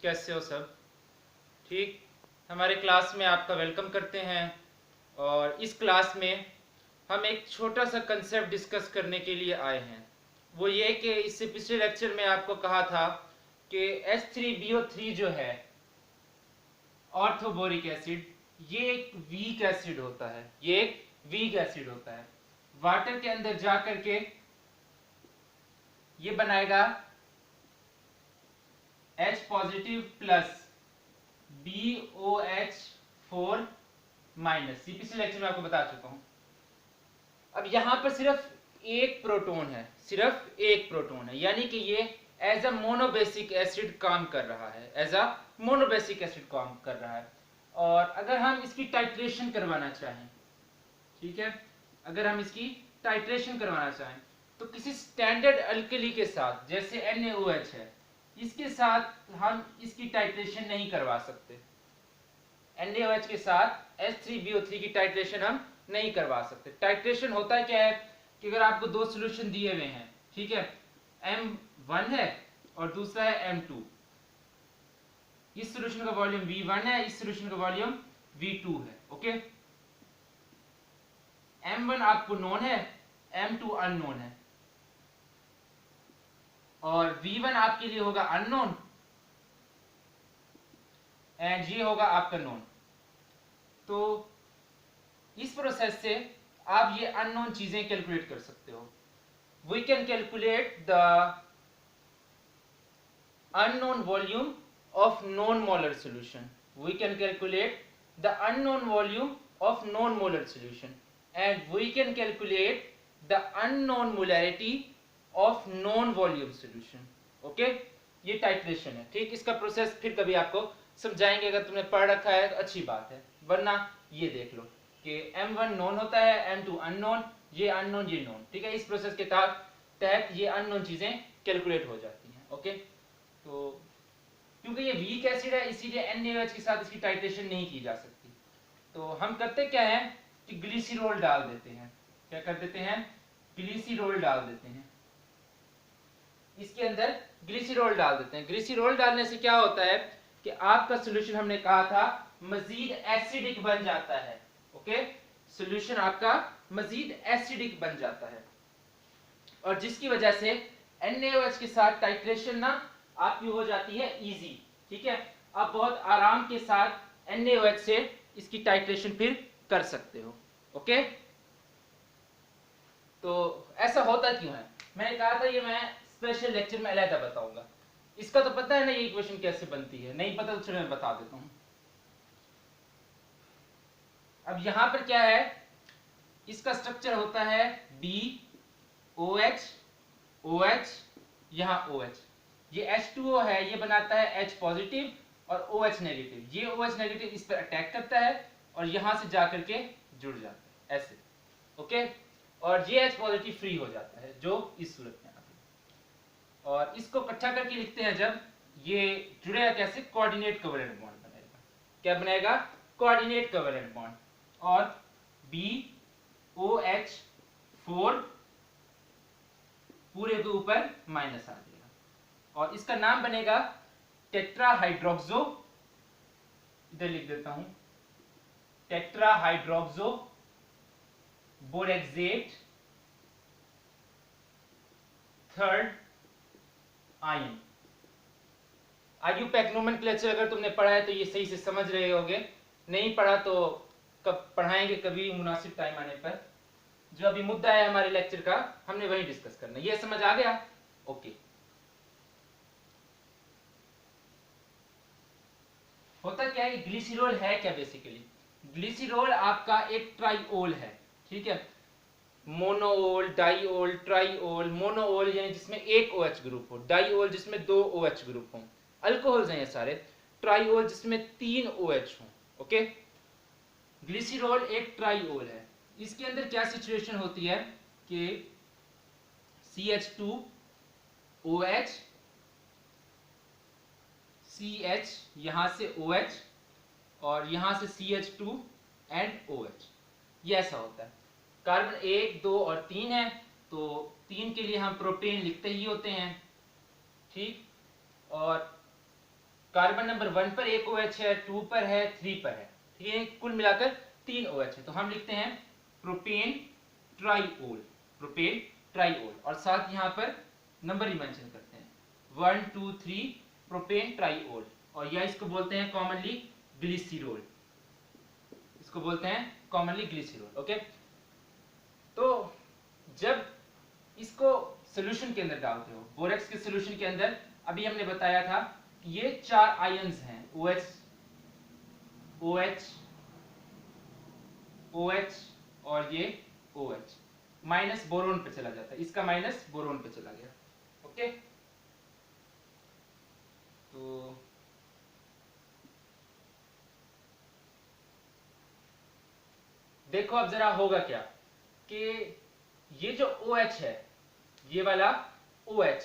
कैसे हो सब? ठीक। हमारे क्लास में आपका वेलकम करते हैं। और इस क्लास में हम एक छोटा सा कंसेप्ट डिस्कस करने के लिए आए हैं। वो ये कि इससे पिछले लेक्चर में आपको कहा था कि H3BO3 जो है ऑर्थोबोरिक एसिड, ये एक वीक एसिड होता है। ये एक वीक एसिड होता है। वाटर के अंदर जा करके ये बनाएगा H positive plus BOH4 minus. ये पिछले लेक्चर में आपको बता चुका हूं। अब यहां पर सिर्फ एक प्रोटॉन है, सिर्फ एक प्रोटॉन है, यानी कि ये एज अ मोनोबेसिक एसिड काम कर रहा है, एज अ मोनोबेसिक एसिड काम कर रहा है। और अगर हम इसकी टाइट्रेशन करवाना चाहें, ठीक है, अगर हम इसकी टाइट्रेशन करवाना चाहें तो किसी स्टैंडर्ड अल्कली के साथ, जैसे NaOH है, इसके साथ हम इसकी टाइट्रेशन नहीं करवा सकते। NaOH के साथ H3BO3 की टाइट्रेशन हम नहीं करवा सकते। टाइट्रेशन होता है क्या है कि अगर आपको दो सॉल्यूशन दिए हुए हैं, ठीक है, M1 है और दूसरा है M2। इस सॉल्यूशन का वॉल्यूम V1 है, इस सॉल्यूशन का वॉल्यूम V2 है। ओके, M1 आपको नोन है, M2 अननोन है, और V1 आपके लिए होगा अननोन एंड ये होगा आपका नोन। तो इस प्रोसेस से आप ये अननोन चीजें कैलकुलेट कर सकते हो। We can calculate the unknown volume of non-molar solution. We can calculate the unknown volume of non-molar solution, and we can calculate the unknown molarity of non-volume solution. Okay, ये titration है। ठीक, इसका process फिर कभी आपको समझाएंगे। अगर तुमने पढ़ रखा है तो अच्छी बात है, वरना ये देख लो कि M1 नोन होता है, M2 अननोन, ये अननोन, ये नोन। ठीक है, इस प्रोसेस के तहत ये अननोन चीजें कैलकुलेट हो जाती हैं। ओके, तो क्योंकि ये वीक एसिड है इसीलिए NaOH के साथ इसकी टाइट्रेशन नहीं की जा सकती। तो हम करते क्या है कि ग्लिसरॉल डाल देते हैं। क्या कर देते हैं? ग्लिसरॉल डाल देते हैं। इसके अंदर ग्लिसरॉल डाल देते हैं। ग्लिसरॉल डालने से क्या होता है कि आपका सॉल्यूशन, हमने कहा था, मजीद एसिडिक बन जाता है। ओके, सॉल्यूशन आपका मजीद एसिडिक बन जाता है, और जिसकी वजह से NaOH के साथ टाइट्रेशन ना आपकी हो जाती है इजी। ठीक है, आप बहुत आराम के साथ NaOH से इसकी टाइट्रेशन फिर कर सकते हो। ओके, तो ऐसा होता क्यों है? मैंने कहा था ये मैं स्पेशल लेक्चर में अलहदा बताऊंगा। इसका तो पता है ना ये इक्वेशन कैसे बनती है? नहीं पता तो चलो मैं बता देता हूं। अब यहां पर क्या है, इसका स्ट्रक्चर होता है BOH OH, यहां OH, ये H2O है, ये बनाता है H पॉजिटिव और OH नेगेटिव। ये OH नेगेटिव इस पर अटैक करता है और यहां से जाकर के जुड़ जाता है ऐसे। ओके, और ये H पॉजिटिव फ्री हो जाता है जो इस सूरत में आती है। और इसको इकट्ठा करके लिखते हैं जब ये जुड़ेगा कैसे? कोऑर्डिनेट कोवेलेंट बॉन्ड बनेगा। क्या बनेगा? Coordinate covalent bond. और BOH4 पूरे के ऊपर माइनस आ जाएगा और इसका नाम बनेगा टेट्राहाइड्रोक्सो। इधर लिख देता हूं, टेट्राहाइड्रोक्सो बोरेक्सेट थर्ड आयन। IUPAC नोमेनक्लेचर अगर तुमने पढ़ा है तो ये सही से समझ रहे होगे, नहीं पढ़ा तो कब पढ़ाएंगे, कभी मुनासिब टाइम आने पर। जो अभी मुद्दा है हमारे लेक्चर का, हमने वही डिस्कस करना। ये समझ आ गया? ओके, होता क्या है, ग्लिसरॉल है क्या? बेसिकली ग्लिसरॉल आपका एक ट्राइओल है। ठीक है, मोनोओल, डाइओल, ट्राइओल। मोनोओल यानी जिसमें एक OH ग्रुप हो, डाइओल जिसमें दो OH ग्रुप हो, अल्कोहल्स हैं ये सारे। ट्राइओल जिसमें 3 OH हो। ओके, ग्लिसरॉल एक ट्राइओल है। इसके अंदर क्या सिचुएशन होती है कि CH2OH CH, यहां से OH और यहां से CH2 एंड OH, ये ऐसा होता है। कार्बन 1, 2 और 3 है, तो 3 के लिए हम प्रोपेन लिखते ही होते हैं। ठीक, और कार्बन नंबर 1 पर एक OH है, 2 पर है, 3 पर है, ठीक है, कुल मिलाकर 3 OH है। तो हम लिखते हैं प्रोपेन ट्राईओल, प्रोपेन ट्राईओल, और साथ यहाँ पर नंबर ही मेंशन करते हैं 1 2 3 प्रोपेन ट्राईओल, और या इसको बोलते हैं कॉमनली ग्लिसरॉल, इसको बोलते हैं कॉमनली ग्लिसरॉल। ओके, तो जब इसको सॉल्यूशन के अंदर डालते हो, बोरेक्स के सॉल्यूशन के अंदर, अभी हमने बताया था कि ये 4 आयंस हैं, OH OH OH और ये OH, माइनस बोरोन पे चला जाता है, इसका माइनस बोरोन पे चला गया। ओके, तो देखो अब जरा होगा क्या कि ये जो OH है, ये वाला OH,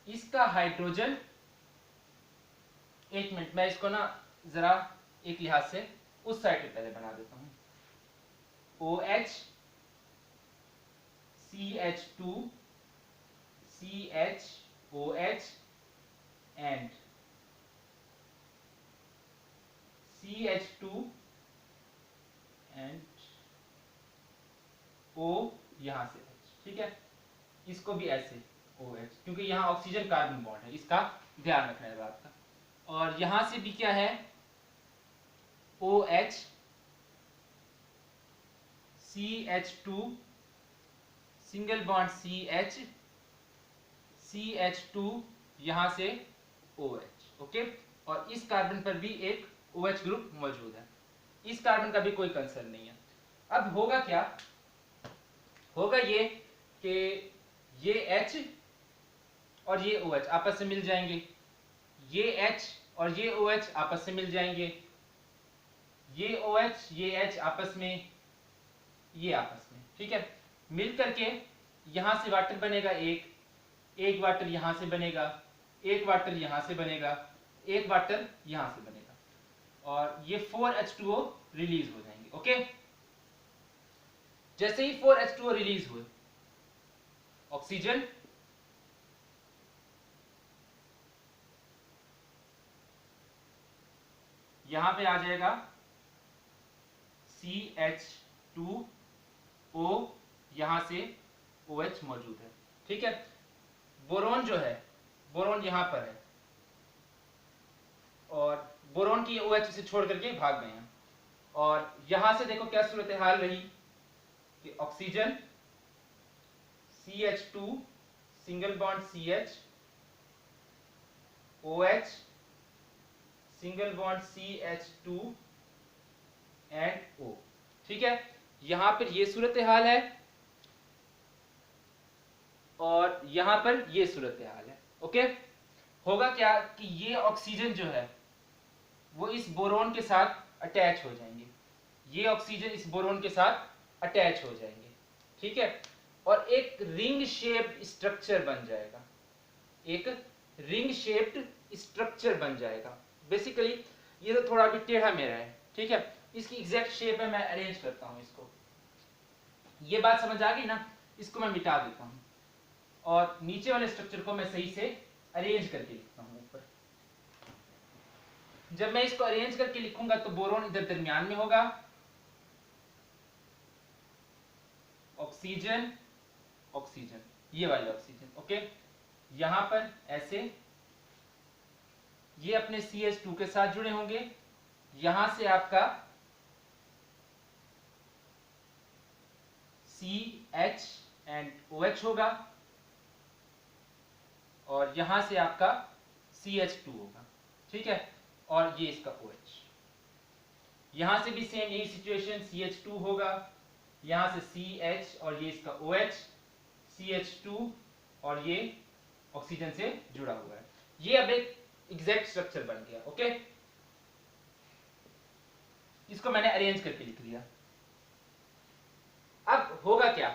इसका हाइड्रोजन, एक मिनट मैं इसको ना जरा एक लिहाज से उस साइड पे पहले बना देता हूं, OH CH2 CHOH and CH2 and O, यहां से H, ठीक है, इसको भी ऐसे OH, क्योंकि यहां ऑक्सीजन कार्बन बॉन्ड है, इसका ध्यान रखना है बात का। और यहां से भी क्या है, OH CH2 single bond CH CH2, यहां से OH। ओके, और इस कार्बन पर भी एक OH ग्रुप मौजूद है, इस कार्बन का भी कोई कंसर्न नहीं है। अब होगा क्या, होगा ये कि ये H और ये OH आपस से मिल जाएंगे, ये H और ये OH आपस से मिल जाएंगे, ये OH ये H आपस में, ये आपस में, ठीक है, मिल करके यहां से वाटर बनेगा, एक वाटर यहां से बनेगा, एक वाटर यहां से बनेगा, एक वाटर यहां से बनेगा, और ये 4H2O रिलीज हो जाएंगे। ओके, जैसे ही 4H2O रिलीज हुए, ऑक्सीजन यहां पे आ जाएगा CH2O, यहां से OH मौजूद है, ठीक है। बोरोन जो है, बोरोन यहां पर है, और बोरोन की OH से छोड़ करके भाग गए हैं, और यहां से देखो क्या सूरत हाल रही कि oxygen CH2 single bond CH, OH single bond CH2 and O, ठीक है, यहां पर ये सूरत हाल है और यहां पर ये सूरत हाल है। ओके, होगा क्या कि ये ऑक्सीजन जो है वो इस बोरोन के साथ अटैच हो जाएंगे, ये ऑक्सीजन इस बोरोन के साथ अटैच हो जाएंगे, ठीक है, और एक रिंग शेप्ड स्ट्रक्चर बन जाएगा, एक रिंग शेप्ड स्ट्रक्चर बन जाएगा। बेसिकली ये तो थोड़ा भी टेढ़ा मेढ़ा है, ठीक है, इसकी एग्जैक्ट शेप है, मैं अरेंज करता हूं इसको, ये बात समझ आ गई ना, इसको मैं मिटा देता हूं और नीचे वाले स्ट्रक्चर को मैं सही से अरेंज करके लिखता हूं ऊपर। जब मैं इसको अरेंज करके लिखूंगा तो बोरोन इधर दरमियान में होगा, ऑक्सीजन ऑक्सीजन, ये वाले ऑक्सीजन, ओके, यहां पर ऐसे ये अपने CH2 के साथ जुड़े होंगे, यहां से आपका CH एंड OH होगा, और यहां से आपका CH2 होगा, ठीक है, और ये इसका OH, यहां से भी सेम यही सिचुएशन, CH2 होगा, यहां से CH और ये इसका OH, CH2 और ये ऑक्सीजन से जुड़ा हुआ है, ये अब एक एग्जैक्ट स्ट्रक्चर बन गया। ओके, इसको मैंने अरेंज करके लिख लिया। अब होगा क्या,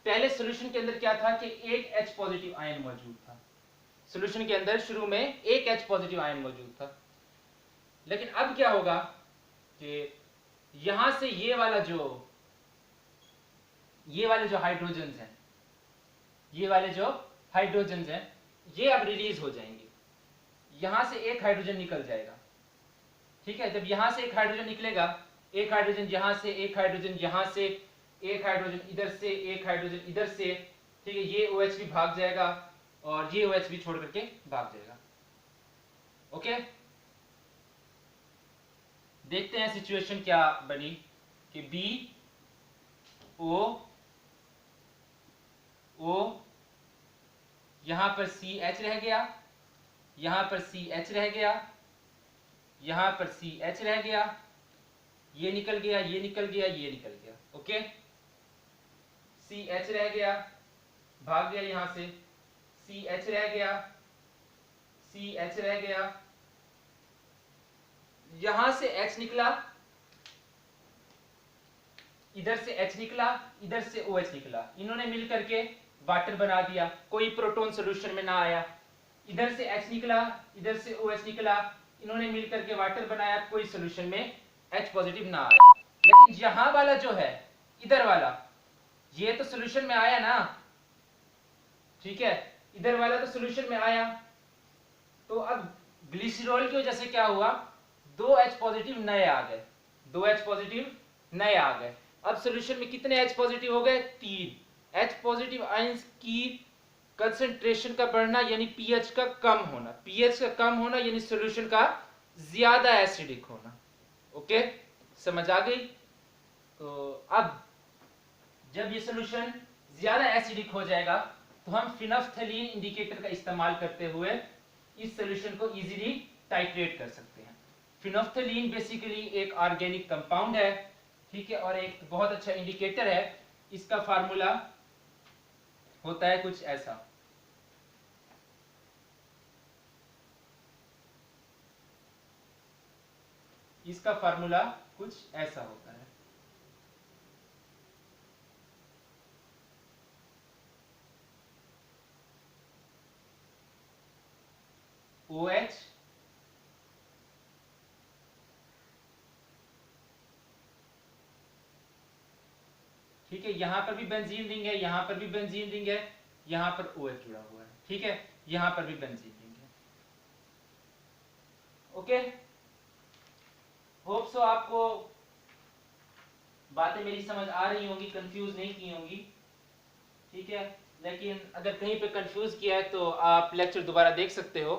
पहले सॉल्यूशन के अंदर क्या था कि एक H पॉजिटिव आयन मौजूद था, सॉल्यूशन के अंदर शुरू में एक H पॉजिटिव आयन मौजूद था, लेकिन अब क्या होगा कि यहां से ये वाले जो हाइड्रोजन हैं, ये वाले जो हाइड्रोजन हैं, ये अब रिलीज हो जाएंगे, यहां से एक हाइड्रोजन निकल जाएगा। ठीक है, जब यहां से एक हाइड्रोजन निकलेगा, एक हाइड्रोजन यहां से, एक हाइड्रोजन यहां से, एक हाइड्रोजन इधर से, एक हाइड्रोजन इधर से, ठीक है, ये OH भी भाग जाएगा और ये OH भी छोड़ करके भाग जाएगा। ओके, देखते हैं सिचुएशन क्या बनी कि BO यहां पर CH रह गया, यहां पर CH रह गया, यहां पर CH रह गया, ये निकल गया, ये निकल गया, ये निकल गया। ओके, CH रह गया, भाग गया यहां से, CH रह गया, CH रह गया, यहां से H निकला, इधर से H निकला, इधर से OH निकला, इन्होंने मिलकर के वाटर बना दिया, कोई प्रोटॉन सॉल्यूशन में ना आया। इधर से H निकला, इधर से OH निकला, इन्होंने मिलकर के वाटर बनाया, कोई सॉल्यूशन में H पॉजिटिव ना आया। लेकिन यहां वाला जो है, इधर वाला, ये तो सॉल्यूशन में आया ना, ठीक है, इधर वाला तो सॉल्यूशन में आया। तो अब ग्लिसरॉल की वजह से क्या हुआ, 2 H पॉजिटिव नए आ गए, 2 H पॉजिटिव नए आ गए। अब सॉल्यूशन में कितने H पॉजिटिव हो गए, 3। H पॉजिटिव आयंस की कंसंट्रेशन का बढ़ना यानी pH का कम होना, pH का कम होना यानी सॉल्यूशन का ज्यादा एसिडिक होना। ओके, समझ आ गई। तो अब जब ये सॉल्यूशन ज्यादा एसिडिक हो जाएगा तो हम फिनोफ्थलीन इंडिकेटर का इस्तेमाल करते हुए इस सॉल्यूशन को इजीली टाइट्रेट कर सकते हैं। फिनोफ्थलीन बेसिकली एक ऑर्गेनिक कंपाउंड है, ठीक है, और एक बहुत अच्छा इंडिकेटर है। इसका फार्मूला होता है कुछ ऐसा, इसका फार्मूला कुछ ऐसा होता है। OH ठीक है, यहां पर भी बेंजीन रिंग है, यहां पर भी बेंजीन रिंग है, यहां पर OH जुड़ा हुआ है, ठीक है, यहां पर भी बेंजीन रिंग है। ओके, होप सो आपको बातें मेरी समझ आ रही होंगी, कंफ्यूज नहीं की होंगी, ठीक है। लेकिन अगर कहीं पे कंफ्यूज किया है तो आप लेक्चर दोबारा देख सकते हो।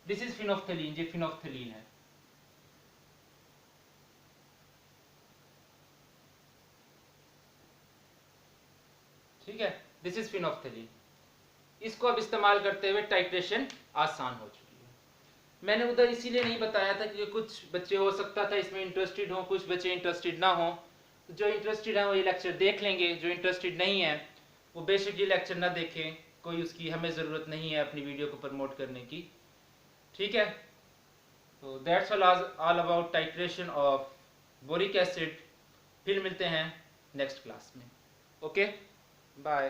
दिस इज फिनोफ्थलीन, ये फिनोफ्थलीन है। ठीक है, दिस इज फिनोफ्थलीन। इसको अब इस्तेमाल करते हुए टाइट्रेशन आसान हो चुकी है। मैंने उधर इसीलिए नहीं बताया था कि कुछ बच्चे हो सकता था इसमें इंटरेस्टेड हो, कुछ बच्चे इंटरेस्टेड ना हो। तो जो इंटरेस्टेड है वो ये लेक्चर देख लेंगे, जो इंटरेस्टेड नहीं है वो बेशक ये लेक्चर ना देखें, कोई उसकी हमें ज़रूरत नहीं है अपनी वीडियो को प्रमोट करने की, ठीक है। तो that's all about titration of boric acid. फिर मिलते हैं नेक्स्ट क्लास में। Okay, bye.